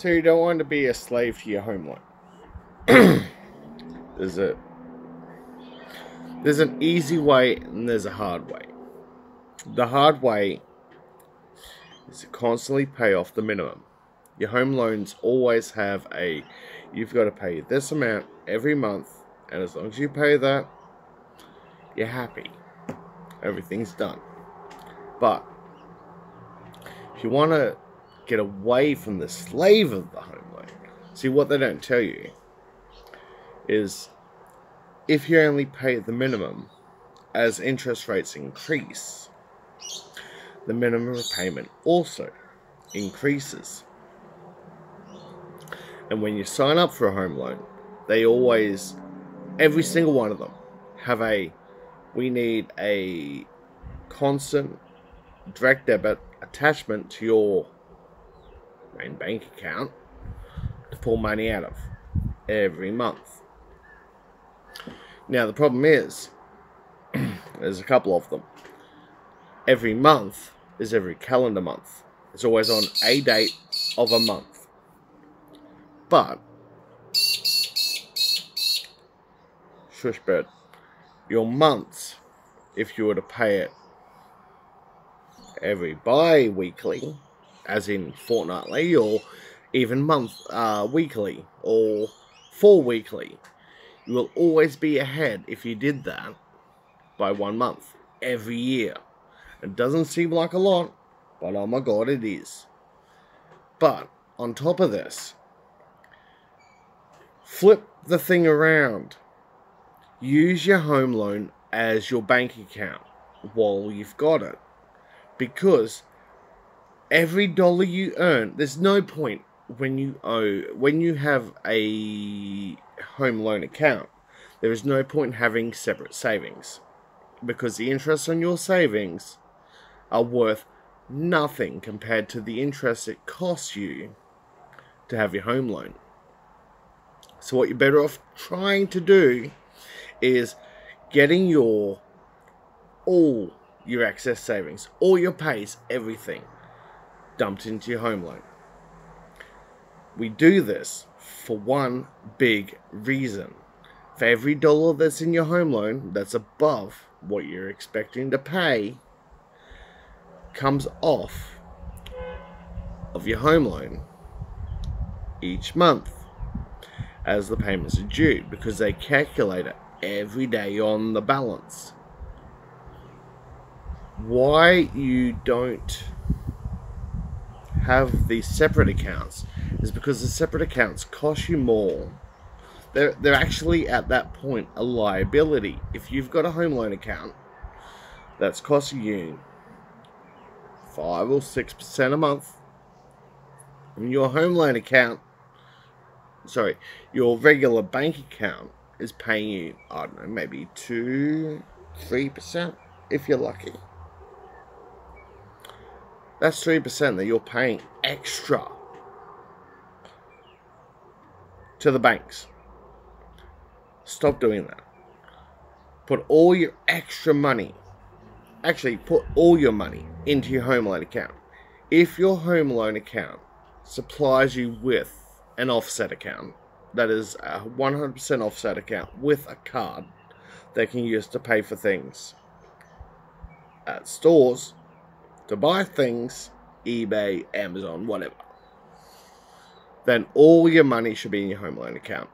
So you don't want to be a slave to your home loan. There's an easy way and there's a hard way. The hard way is to constantly pay off the minimum. Your home loans always have you've got to pay this amount every month, and as long as you pay that, you're happy. Everything's done. But if you want to get away from the slave of the home loan, see, what they don't tell you is if you only pay the minimum, as interest rates increase, the minimum repayment also increases. And when you sign up for a home loan, they always, every single one of them, have we need a constant direct debit attachment to your main bank account to pull money out of every month. Now the problem is, there's a couple of them. Every month is every calendar month. It's always on a date of a month. But, shush bird, your months, if you were to pay it every bi-weekly, as in fortnightly, or even weekly, or 4-weekly, you will always be ahead if you did that by 1 month every year. It doesn't seem like a lot, but oh my god, it is. But on top of this, flip the thing around. Use your home loan as your bank account while you've got it. Because every dollar you earn, there's no point when you have a home loan account, there is no point in having separate savings. Because the interest on your savings are worth nothing compared to the interest it costs you to have your home loan. So what you're better off trying to do is getting all your excess savings, all your pays, everything dumped into your home loan. We do this for one big reason. For every dollar that's in your home loan that's above what you're expecting to pay, comes off of your home loan each month as the payments are due, because they calculate it every day on the balance. Why you don't have these separate accounts is because the separate accounts cost you more. They're actually at that point a liability. If you've got a home loan account that's costing you 5 or 6% a month, and your home loan account, your regular bank account is paying you, I don't know, maybe 2-3% if you're lucky. That's 3% that you're paying extra to the banks. Stop doing that. Put all your extra money, put all your money into your home loan account. If your home loan account supplies you with an offset account, that is a 100% offset account with a card they can use to pay for things at stores, to buy things, eBay, Amazon, whatever, then all your money should be in your home loan account.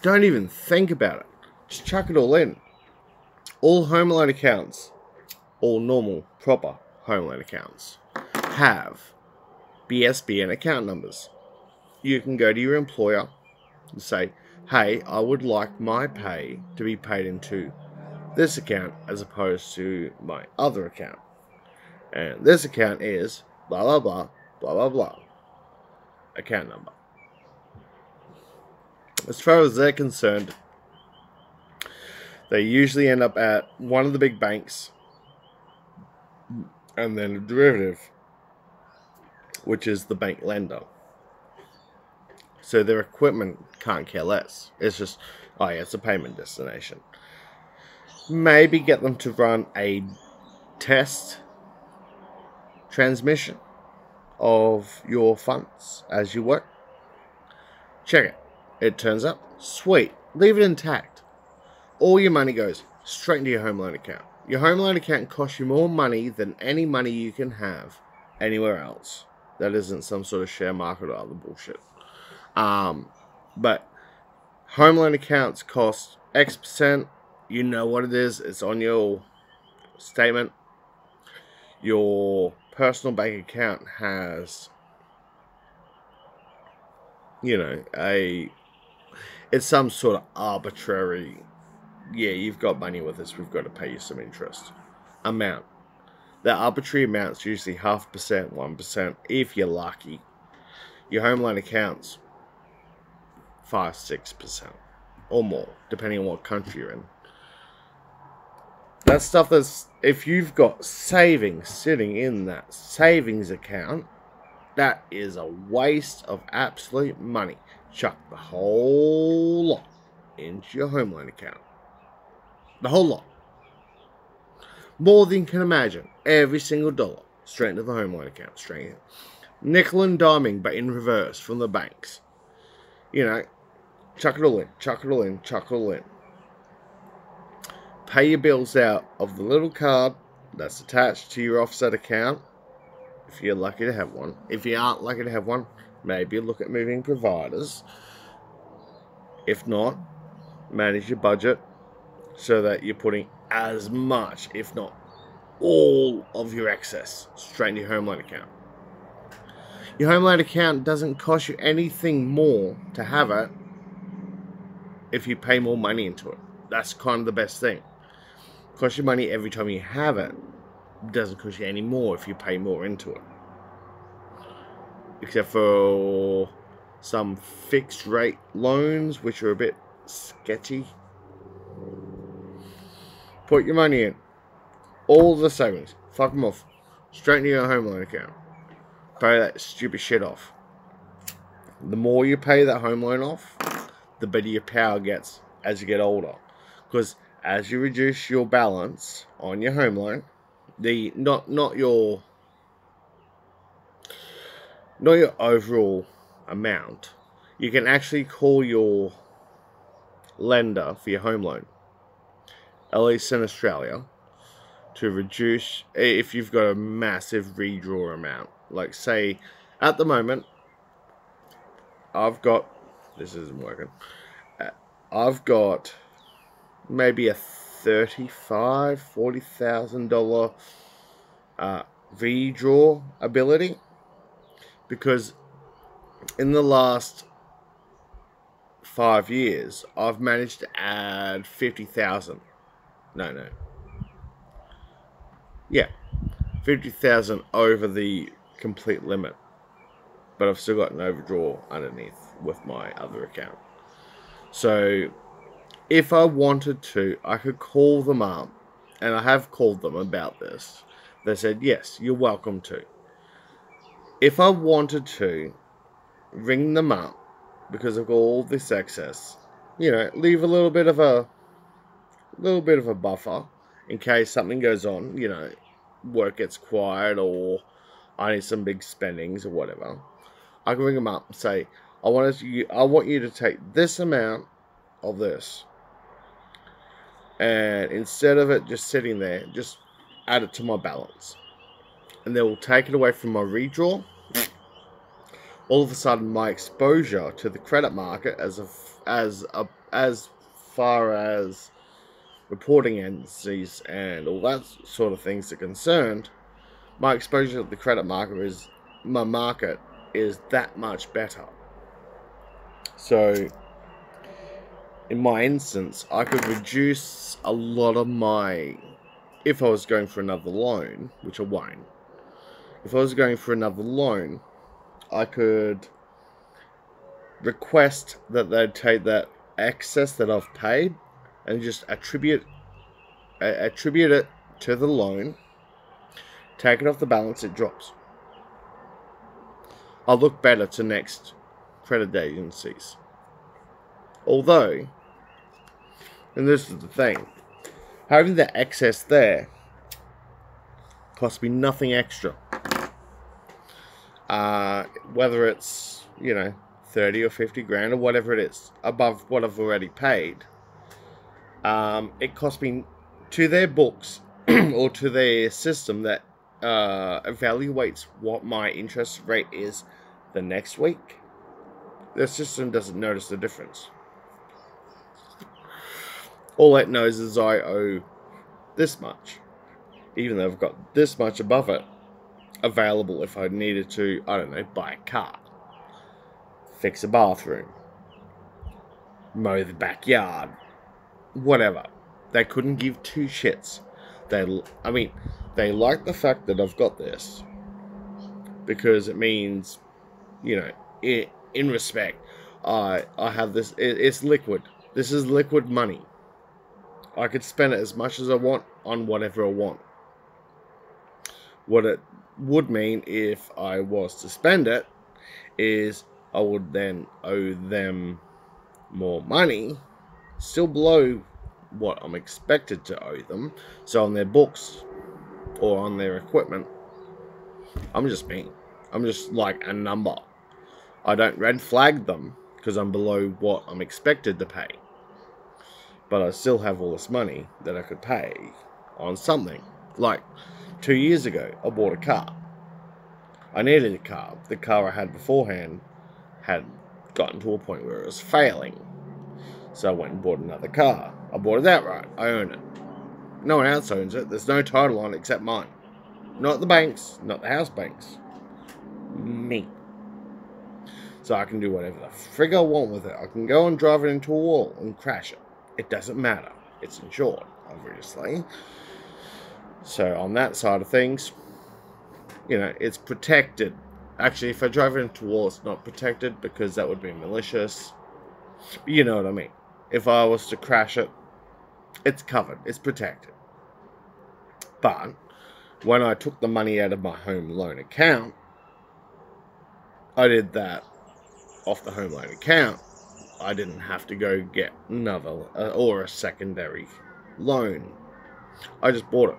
Don't even think about it. Just chuck it all in. All home loan accounts, all normal, proper home loan accounts, have BSBN account numbers. You can go to your employer and say, hey, I would like my pay to be paid into this account as opposed to my other account. And this account is blah, blah, blah, blah, blah, blah. Account number. As far as they're concerned, they usually end up at one of the big banks and then a derivative, which is the bank lender. So their equipment can't care less. It's just, oh yeah, it's a payment destination. Maybe get them to run a test transmission of your funds as you work. Check it. It turns up. Sweet. Leave it intact. All your money goes straight into your home loan account. Your home loan account costs you more money than any money you can have anywhere else. That isn't some sort of share market or other bullshit. But home loan accounts cost X percent. You know what it is. It's on your statement. Your personal bank account has, it's some sort of arbitrary, yeah, you've got money with us, we've got to pay you some interest amount. That arbitrary amount's usually 0.5%, 1%, if you're lucky. Your home loan account's 5-6% or more, depending on what country you're in. That stuff that's, if you've got savings sitting in that savings account, that is a waste of absolute money. Chuck the whole lot into your home loan account. The whole lot. More than you can imagine. Every single dollar. Straight into the home loan account. Straight in. Nickel and diming, but in reverse from the banks. Chuck it all in. Chuck it all in. Chuck it all in. Pay your bills out of the little card that's attached to your offset account. If you're lucky to have one. If you aren't lucky to have one, maybe look at moving providers. If not, manage your budget so that you're putting as much, if not all of your excess, straight into your home loan account. Your home loan account doesn't cost you anything more to have it if you pay more money into it. That's kind of the best thing. It costs you money every time you have it. It doesn't cost you any more if you pay more into it. Except for some fixed rate loans, which are a bit sketchy. Put your money in. All the savings. Fuck them off. Straight into your home loan account. Pay that stupid shit off. The more you pay that home loan off, the better your power gets as you get older. Because as you reduce your balance on your home loan, not your overall amount, you can actually call your lender for your home loan, at least in Australia, to reduce if you've got a massive redraw amount. Like, say, at the moment, this isn't working. I've got maybe a $40,000 redraw ability, because in the last 5 years I've managed to add 50,000. Yeah, 50,000 over the complete limit, but I've still got an overdraw underneath with my other account. So if I wanted to, I could call them up, and I have called them about this. They said, yes, you're welcome to. If I wanted to ring them up, because I've got all this excess, leave a little bit of a buffer in case something goes on, work gets quiet or I need some big spendings or whatever. I can ring them up and say, I want you to take this amount of this, and instead of it just sitting there, just add it to my balance, and they will take it away from my redraw. All of a sudden, my exposure to the credit market, as far as reporting agencies and all that sort of things are concerned, my exposure to the credit market is that much better. So in my instance, I could reduce a lot of my, if I was going for another loan, which I won't, if I was going for another loan, I could request that they'd take that excess that I've paid and just attribute it to the loan, take it off the balance, it drops. I'll look better to next credit agencies. Although, and this is the thing, having the excess there costs me nothing extra. Whether it's, 30 or 50 grand or whatever it is, above what I've already paid, it cost me, to their books or to their system that evaluates what my interest rate is the next week. Their system doesn't notice the difference. All it knows is I owe this much, even though I've got this much above it available if I needed to, I don't know, buy a car, fix a bathroom, mow the backyard, whatever. They couldn't give two shits. They like the fact that I've got this, because it means, in respect, I have this. It's liquid. This is liquid money. I could spend it as much as I want on whatever I want. What it would mean if I was to spend it is I would then owe them more money, still below what I'm expected to owe them. So on their books or on their equipment, I'm just me. I'm just like a number. I don't red flag them because I'm below what I'm expected to pay. But I still have all this money that I could pay on something. Like 2 years ago, I bought a car. I needed a car. The car I had beforehand had gotten to a point where it was failing. So I went and bought another car. I bought it outright. I own it. No one else owns it. There's no title on it except mine. Not the banks, not the house banks. Me. So I can do whatever the frig I want with it. I can go and drive it into a wall and crash it. It doesn't matter. It's insured, obviously. So on that side of things, it's protected. Actually, if I drive it into a wall, it's not protected because that would be malicious. You know what I mean. If I was to crash it, it's covered. It's protected. But when I took the money out of my home loan account, I did that off the home loan account. I didn't have to go get another or a secondary loan. I just bought it.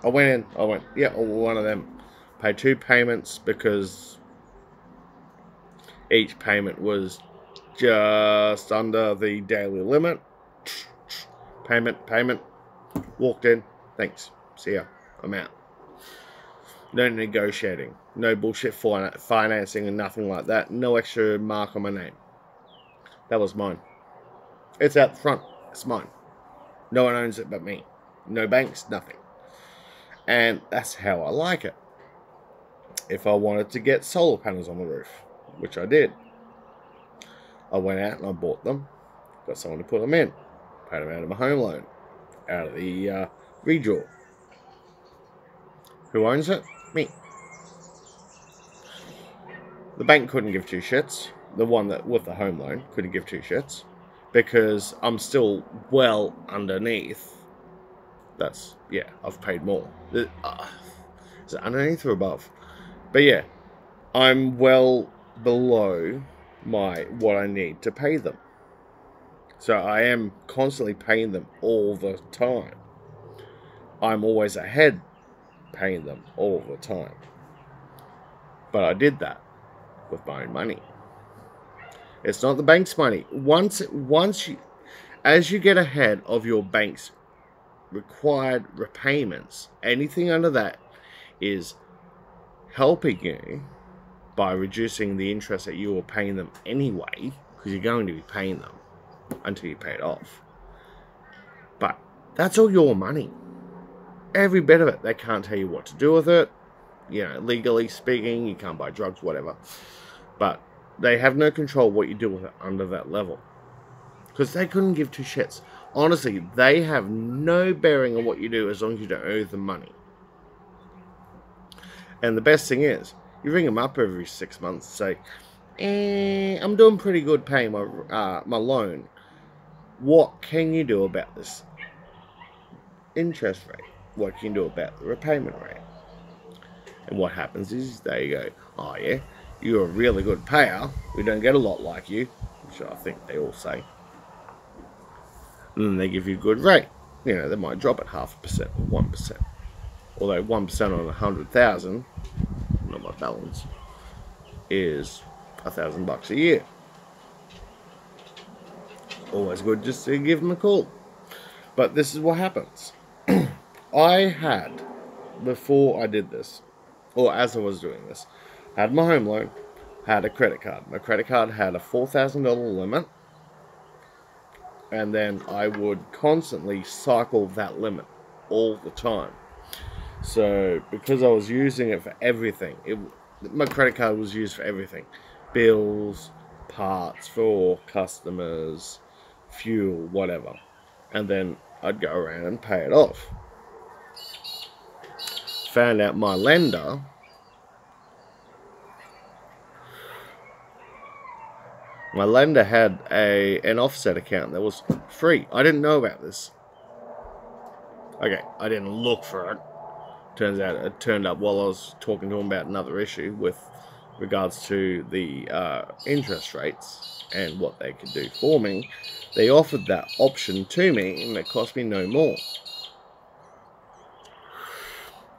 I went in. Yeah, one of them. Paid 2 payments because each payment was just under the daily limit. Payment. Walked in. Thanks. See ya. I'm out. No negotiating. No bullshit financing and nothing like that. No extra mark on my name. That was mine. It's out the front. It's mine. No one owns it but me. No banks, nothing. And that's how I like it. If I wanted to get solar panels on the roof, which I did, I went out and I bought them. Got someone to put them in. Paid them out of my home loan. Out of the redraw. Who owns it? Me. The bank couldn't give two shits. The one that with the home loan couldn't give two shits because I'm still well underneath. That's, yeah, I've paid more. Is it underneath or above? But yeah, I'm well below what I need to pay them. So I am constantly paying them all the time. I'm always ahead paying them all the time. But I did that with my own money. It's not the bank's money. As you get ahead of your bank's required repayments, anything under that is helping you by reducing the interest that you were paying them anyway, because you're going to be paying them until you pay it off. But that's all your money. Every bit of it. They can't tell you what to do with it. Legally speaking, you can't buy drugs, whatever. But they have no control what you do with it under that level. Because they couldn't give two shits. Honestly, they have no bearing on what you do as long as you don't owe them money. And the best thing is, you ring them up every 6 months and say, I'm doing pretty good paying my loan. What can you do about this interest rate? What can you do about the repayment rate? And what happens is they go, oh yeah, you're a really good payer. We don't get a lot like you, which I think they all say. And then they give you a good rate. They might drop it 0.5% or 1%. Although 1% on 100,000, not my balance. is $1,000 a year. Always good just to give them a call. But this is what happens. I had, before I did this, or as I was doing this, had my home loan, had a credit card. My credit card had a $4,000 limit, and then I would constantly cycle that limit all the time. So because I was using it for everything, my credit card was used for everything. Bills, parts for customers, fuel, whatever. And then I'd go around and pay it off. Found out my lender had an offset account that was free. I didn't know about this. Okay, I didn't look for it. Turns out it turned up while I was talking to him about another issue with regards to the interest rates and what they could do for me. They offered that option to me, and it cost me no more.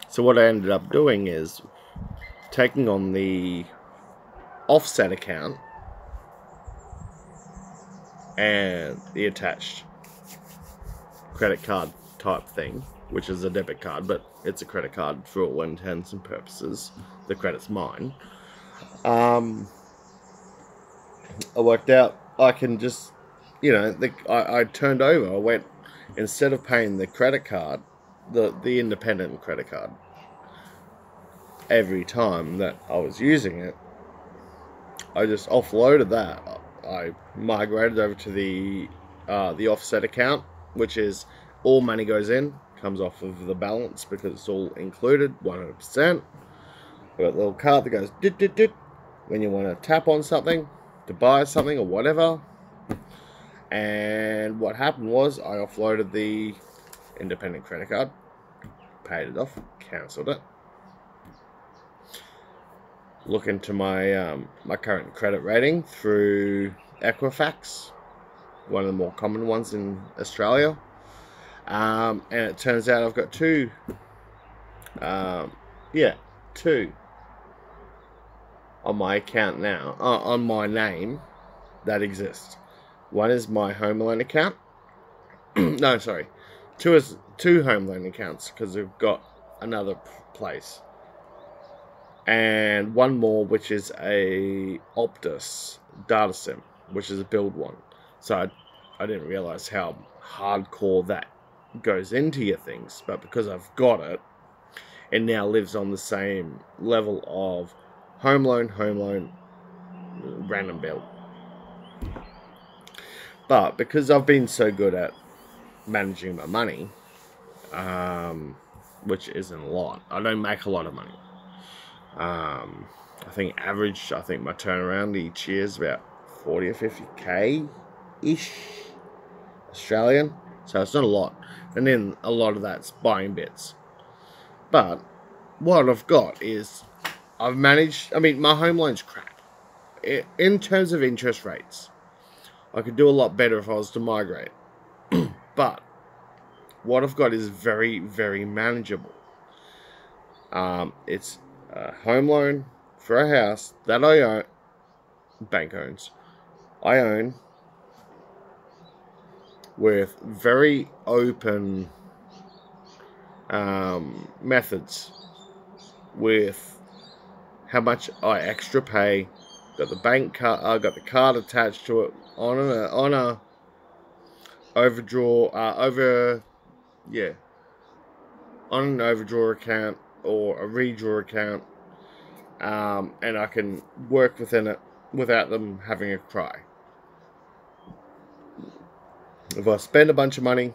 So what I ended up doing is taking on the offset account and the attached credit card type thing, which is a debit card, but it's a credit card for all intents and purposes. The credit's mine. I worked out I can just, I turned over. I went, instead of paying the credit card, the independent credit card, every time that I was using it, I just offloaded that. I migrated over to the offset account, which is all money goes in, comes off of the balance because it's all included, 100%. I've got a little card that goes dit dit dit when you want to tap on something to buy something or whatever. And what happened was I offloaded the independent credit card, paid it off, cancelled it. Look into my my current credit rating through Equifax, one of the more common ones in Australia. And it turns out I've got two on my account now, on my name, that exist. One is my home loan account. No, sorry. Two home loan accounts, because we've got another place. And one more, which is a Optus data sim, which is a build one. So I didn't realize how hardcore that goes into your things. But because I've got it, it now lives on the same level of home loan, random bill. But because I've been so good at managing my money, which isn't a lot, I don't make a lot of money. I think my turnaround each year is about 40 or 50k ish Australian, so it's not a lot. And then a lot of that's buying bits. But what I've got is I've managed. I mean, my home loan's crap. In terms of interest rates, I could do a lot better if I was to migrate. But what I've got is very, very manageable. It's a home loan for a house that I own, bank owns, I own, with very open methods with how much I extra pay. Got the bank card. I got the card attached to it on a overdraw on an overdraw account or a redraw account, and I can work within it without them having a cry. If I spend a bunch of money,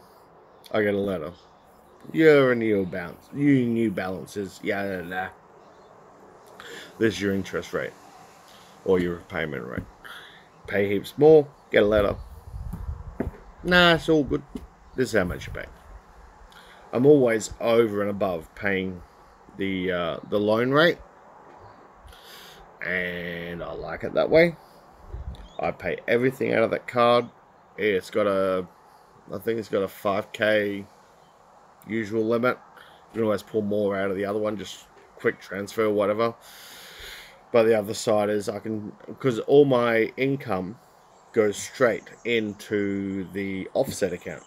I get a letter. Your new balances, yeah. This is your interest rate or your repayment rate. Pay heaps more, get a letter. Nah, it's all good. This is how much you pay. I'm always over and above paying the loan rate, and I like it that way. I pay everything out of that card. I think it's got a 5k usual limit. You can always pull more out of the other one, just quick transfer, whatever. But the other side is I can, because all my income goes straight into the offset account.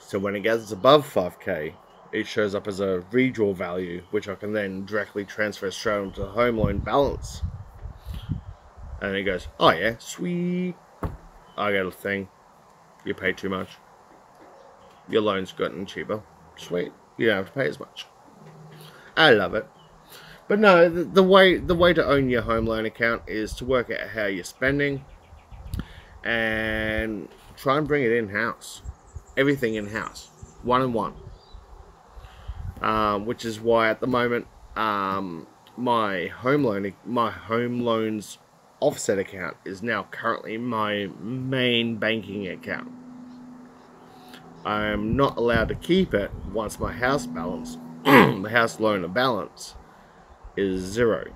So when it gets above 5k, it shows up as a redraw value, which I can then directly transfer straight onto the home loan balance. And it goes, oh yeah, sweet. I get a thing. You pay too much. Your loan's gotten cheaper. Sweet. You don't have to pay as much. I love it. But no, the way to own your home loan account is to work out how you're spending and try and bring it in-house. Everything in-house. One-on-one. Which is why at the moment my home loans offset account is now currently my main banking account. I am not allowed to keep it once my house balance, the house loan balance, is 0.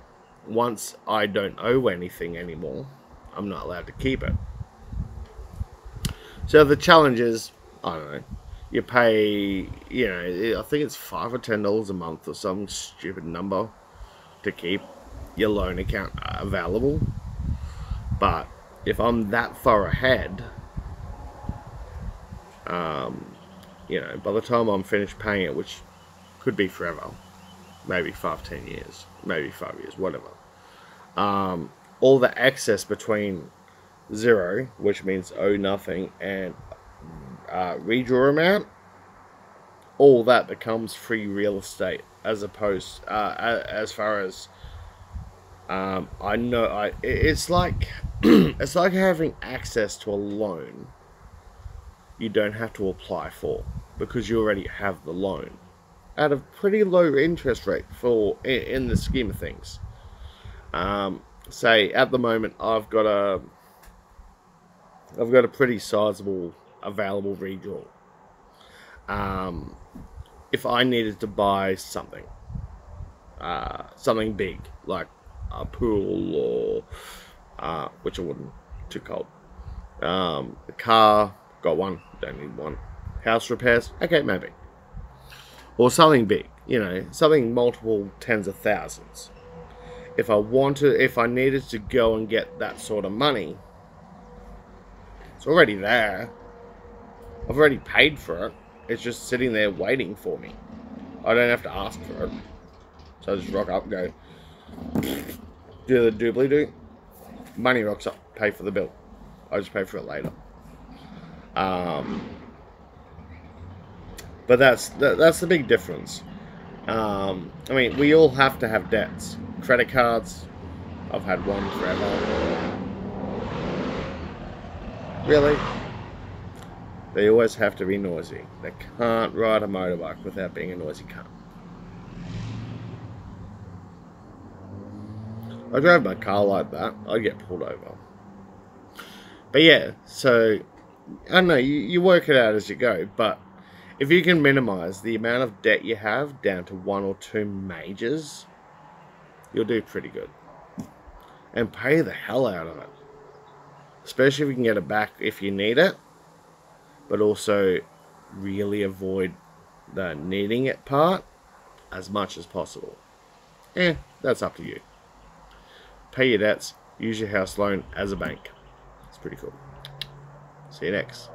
Once I don't owe anything anymore, I'm not allowed to keep it. So the challenge is, I don't know, you pay, you know, I think it's $5 or $10 a month or some stupid number to keep your loan account available. But if I'm that far ahead, you know, by the time I'm finished paying it, which could be forever, maybe 5-10 years, maybe 5 years, whatever, all the excess between 0, which means owe nothing, and redraw amount, all that becomes free real estate, as opposed as far as I know, it's like it's like having access to a loan you don't have to apply for, because you already have the loan at a pretty low interest rate for in the scheme of things. Say at the moment I've got a pretty sizable available redraw. If I needed to buy something big, like a pool or which I wouldn't, too cold. A car, got one, don't need one. House repairs, okay, maybe. Or something big, you know, something multiple tens of thousands. If I needed to go and get that sort of money, it's already there. I've already paid for it. It's just sitting there waiting for me. I don't have to ask for it. So I just rock up and go, do the doobly-doo. Money rocks up, pay for the bill. I just pay for it later. But that's the big difference. I mean, we all have to have debts. Credit cards, I've had one forever. Really? They always have to be noisy. They can't ride a motorbike without being a noisy cunt. I drive my car like that, I get pulled over. But yeah, so I don't know, you work it out as you go, but if you can minimize the amount of debt you have down to 1 or 2 majors, you'll do pretty good. And pay the hell out of it. Especially if you can get it back if you need it. But also really avoid the needing it part as much as possible. That's up to you. Pay your debts, use your house loan as a bank. It's pretty cool. See you next.